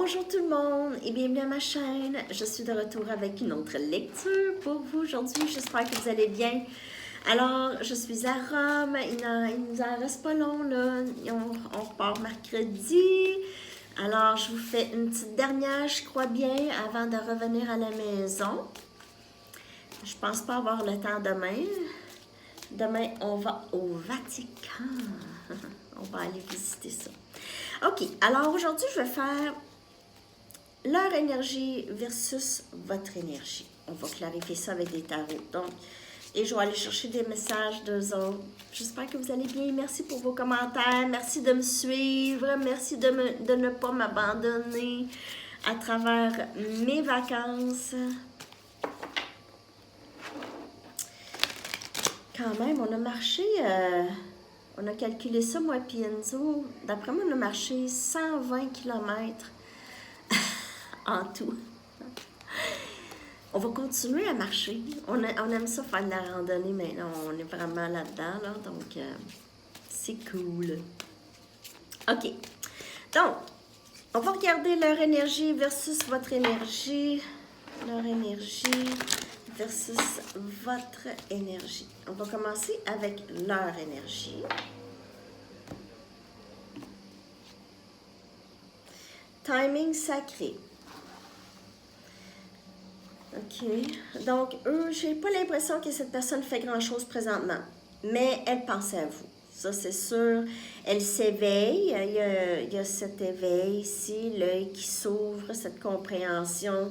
Bonjour tout le monde et bienvenue à ma chaîne. Je suis de retour avec une autre lecture pour vous aujourd'hui. J'espère que vous allez bien. Alors, je suis à Rome. Il nous en reste pas long, là. On repart mercredi. Alors, je vous fais une petite dernière, je crois bien, avant de revenir à la maison. Je pense pas avoir le temps demain. Demain, on va au Vatican. On va aller visiter ça. OK, alors aujourd'hui, je vais faire leur énergie versus votre énergie. On va clarifier ça avec des tarots. Donc, et je vais aller chercher des messages d'eux autres. J'espère que vous allez bien. Merci pour vos commentaires. Merci de me suivre. Merci de ne pas m'abandonner à travers mes vacances. Quand même, on a marché, on a calculé ça, moi et Enzo. D'après moi, on a marché 120 km en tout. On va continuer à marcher. On aime ça faire de la randonnée maintenant. On est vraiment là-dedans, là, donc c'est cool. OK. Donc, on va regarder leur énergie versus votre énergie. Leur énergie versus votre énergie. On va commencer avec leur énergie. Timing sacré. OK. Donc, eux, j'ai pas l'impression que cette personne fait grand-chose présentement. Mais elle pense à vous. Ça, c'est sûr. Elle s'éveille. Il y a cet éveil ici, l'œil qui s'ouvre, cette compréhension.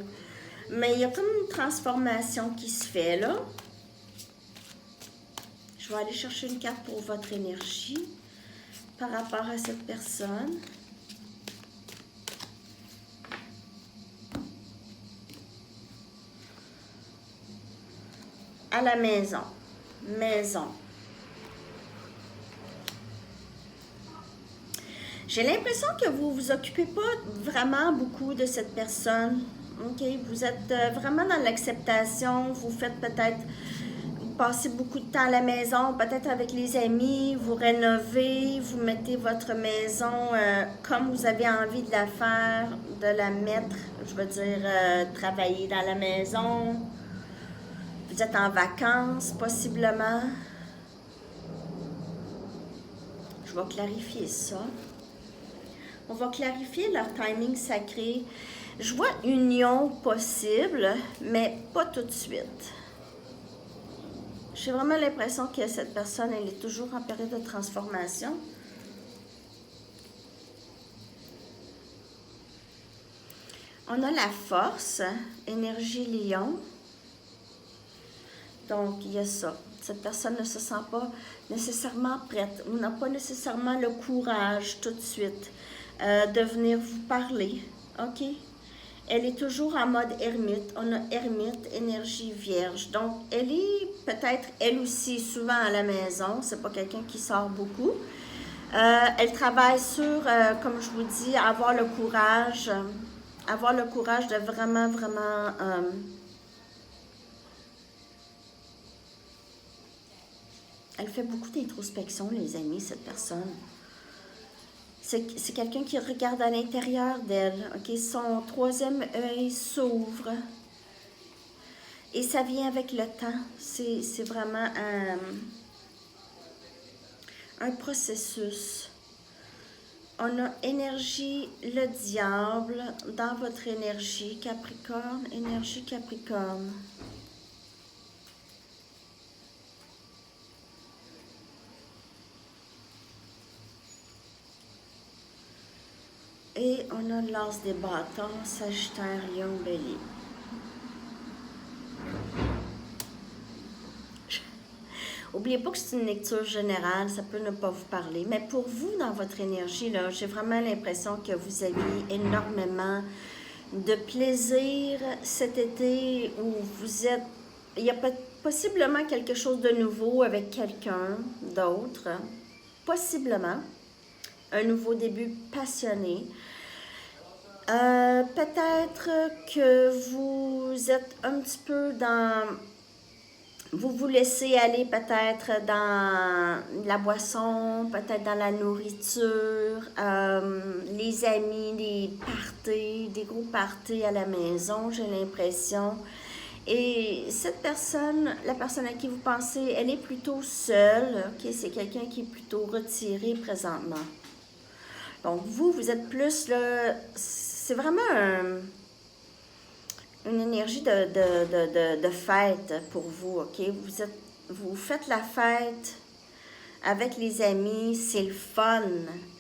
Mais il y a comme une transformation qui se fait, là. Je vais aller chercher une carte pour votre énergie par rapport à cette personne. À la maison. Maison. J'ai l'impression que vous ne vous occupez pas vraiment beaucoup de cette personne. OK? Vous êtes vraiment dans l'acceptation. Vous faites peut-être, vous passez beaucoup de temps à la maison, peut-être avec les amis, vous rénovez, vous mettez votre maison comme vous avez envie de la faire, de la mettre, je veux dire, travailler dans la maison. Vous êtes en vacances, possiblement. Je vais clarifier ça. On va clarifier leur timing sacré. Je vois union possible, mais pas tout de suite. J'ai vraiment l'impression que cette personne, elle est toujours en période de transformation. On a la force, énergie lion. Donc, il y a ça. Cette personne ne se sent pas nécessairement prête ou n'a pas nécessairement le courage tout de suite de venir vous parler. OK? Elle est toujours en mode ermite. On a ermite, énergie vierge. Donc, elle est peut-être, elle aussi, souvent à la maison. C'est pas quelqu'un qui sort beaucoup. Elle travaille sur, comme je vous dis, avoir le courage de vraiment, vraiment... elle fait beaucoup d'introspection, les amis, cette personne. C'est quelqu'un qui regarde à l'intérieur d'elle. Okay? Son troisième œil s'ouvre. Et ça vient avec le temps. C'est vraiment un processus. On a énergie, le diable, dans votre énergie, Capricorne, énergie Capricorne. Et on a l'as des bâtons, Sagittaire, Lion, Bélier. N'oubliez pas que c'est une lecture générale, ça peut ne pas vous parler. Mais pour vous, dans votre énergie, là, j'ai vraiment l'impression que vous avez énormément de plaisir cet été où vous êtes... Il y a possiblement quelque chose de nouveau avec quelqu'un d'autre. Possiblement. Un nouveau début passionné. Peut-être que vous êtes un petit peu dans Vous vous laissez aller peut-être dans la boisson, peut-être dans la nourriture, les amis, les parties, des gros parties à la maison, j'ai l'impression. Et cette personne, la personne à qui vous pensez, elle est plutôt seule, ok? C'est quelqu'un qui est plutôt retiré présentement. Donc vous êtes plus là, c'est vraiment une énergie de fête pour vous, ok? Vous faites la fête avec les amis, c'est le fun,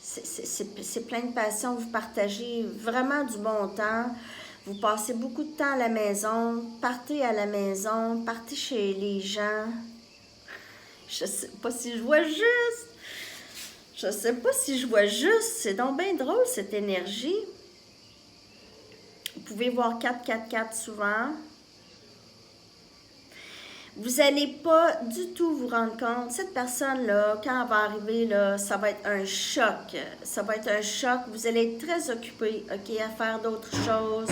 c'est plein de passion, vous partagez vraiment du bon temps, vous passez beaucoup de temps à la maison, partez à la maison, partez chez les gens. Je sais pas si je vois juste, c'est donc bien drôle cette énergie. Vous pouvez voir 4-4-4 souvent. Vous n'allez pas du tout vous rendre compte. Cette personne-là, quand elle va arriver, là, ça va être un choc. Ça va être un choc. Vous allez être très occupé, ok, à faire d'autres choses.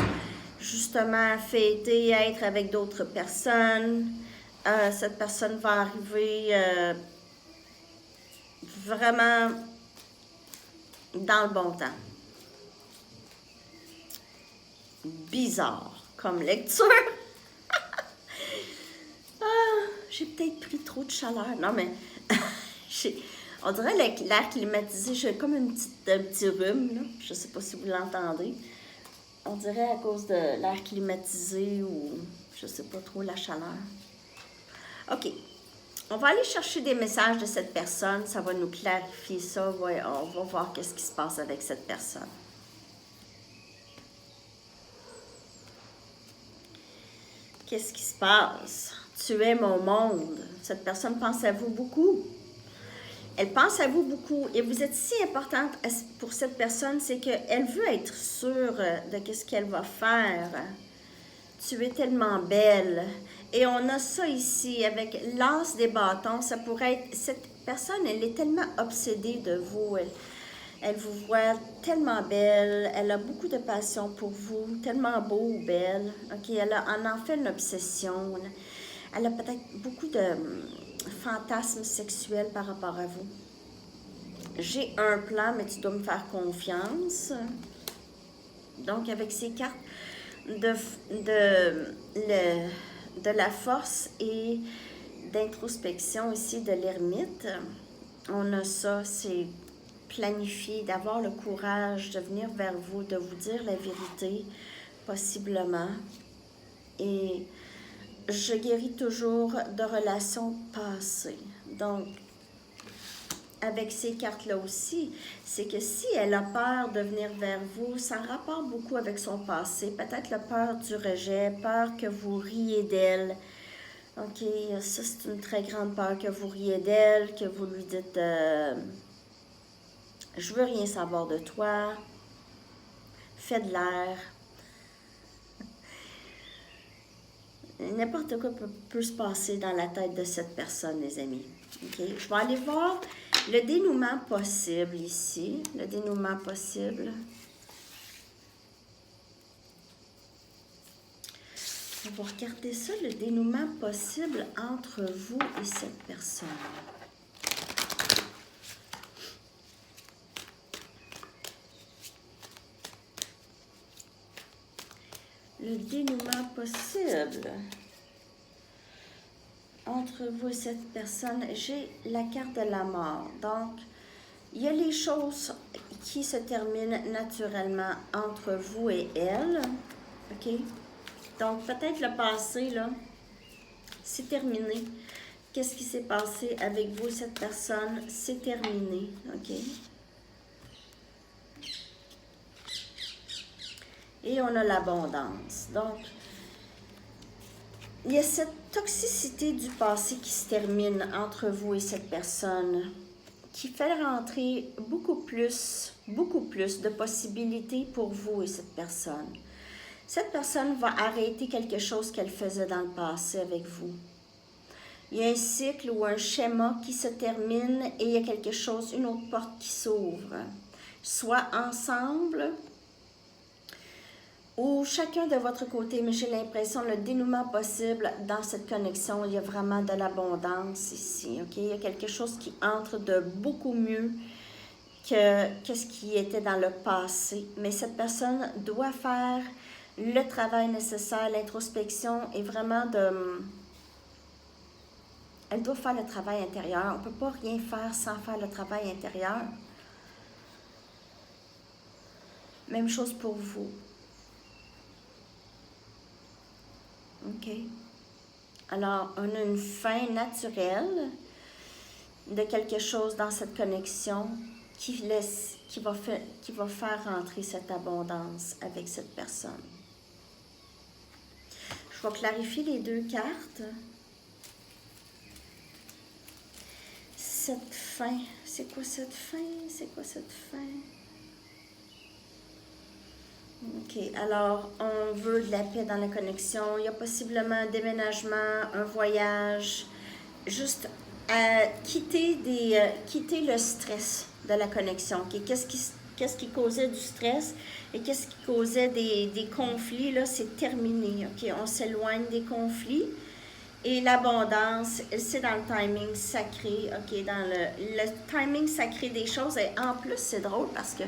Justement, à fêter, à être avec d'autres personnes. Cette personne va arriver vraiment dans le bon temps. Bizarre comme lecture. J'ai peut-être pris trop de chaleur. Non, mais on dirait l'air climatisé. J'ai comme un petit rhume, là. Je ne sais pas si vous l'entendez. On dirait à cause de l'air climatisé ou je ne sais pas trop la chaleur. OK. On va aller chercher des messages de cette personne. Ça va nous clarifier ça. On va voir qu'est-ce qui se passe avec cette personne. Qu'est-ce qui se passe? Tu es mon monde. Cette personne pense à vous beaucoup. Elle pense à vous beaucoup. Et vous êtes si importante pour cette personne, c'est qu'elle veut être sûre de ce qu'elle va faire. Tu es tellement belle. Et on a ça ici avec l'as des bâtons. Ça pourrait être... Cette personne, elle est tellement obsédée de vous. Elle vous voit tellement belle, elle a beaucoup de passion pour vous, tellement beau ou belle. Ok, elle en fait une obsession. Elle a peut-être beaucoup de fantasmes sexuels par rapport à vous. J'ai un plan, mais tu dois me faire confiance. Donc, avec ces cartes de la force et d'introspection ici de l'ermite, on a ça, c'est planifier, d'avoir le courage de venir vers vous, de vous dire la vérité, possiblement. Et je guéris toujours de relations passées. Donc, avec ces cartes-là aussi, c'est que si elle a peur de venir vers vous, ça rapporte beaucoup avec son passé. Peut-être la peur du rejet, peur que vous riez d'elle. OK, ça c'est une très grande peur, que vous riez d'elle, que vous lui dites je veux rien savoir de toi, fais de l'air. N'importe quoi peut se passer dans la tête de cette personne, les amis. Okay? Je vais aller voir le dénouement possible ici. Le dénouement possible. On va regarder ça, le dénouement possible entre vous et cette personne. Le dénouement possible entre vous et cette personne, j'ai la carte de la mort. Donc, il y a les choses qui se terminent naturellement entre vous et elle. OK? Donc, peut-être le passé, là, c'est terminé. Qu'est-ce qui s'est passé avec vous et cette personne? C'est terminé. OK? Et on a l'abondance. Donc, il y a cette toxicité du passé qui se termine entre vous et cette personne, qui fait rentrer beaucoup plus de possibilités pour vous et cette personne. Cette personne va arrêter quelque chose qu'elle faisait dans le passé avec vous. Il y a un cycle ou un schéma qui se termine et il y a quelque chose, une autre porte qui s'ouvre. Soit ensemble, ou chacun de votre côté, mais j'ai l'impression le dénouement possible dans cette connexion, il y a vraiment de l'abondance ici, ok? Il y a quelque chose qui entre de beaucoup mieux que ce qui était dans le passé, mais cette personne doit faire le travail nécessaire, l'introspection et vraiment elle doit faire le travail intérieur. On ne peut pas rien faire sans faire le travail intérieur. Même chose pour vous. OK. Alors, on a une fin naturelle de quelque chose dans cette connexion qui va faire rentrer cette abondance avec cette personne. Je vais clarifier les deux cartes. Cette fin, c'est quoi cette fin? C'est quoi cette fin? OK, alors on veut de la paix dans la connexion. Il y a possiblement un déménagement, un voyage, juste quitter le stress de la connexion. Okay? Qu'est-ce qui causait du stress et qu'est-ce qui causait des conflits, là, c'est terminé. OK, on s'éloigne des conflits. Et l'abondance, c'est dans le timing sacré, OK, dans le timing sacré des choses. Et en plus, c'est drôle parce que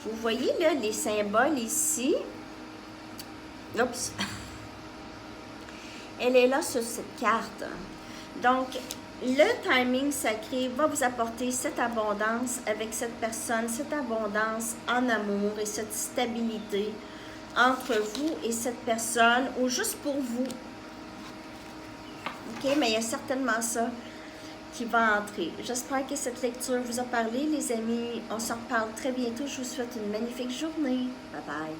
vous voyez là les symboles ici. Oups. Elle est là sur cette carte. Donc, le timing sacré va vous apporter cette abondance avec cette personne, cette abondance en amour et cette stabilité entre vous et cette personne ou juste pour vous. OK, mais il y a certainement ça qui va entrer. J'espère que cette lecture vous a parlé, les amis. On se reparle très bientôt. Je vous souhaite une magnifique journée. Bye bye.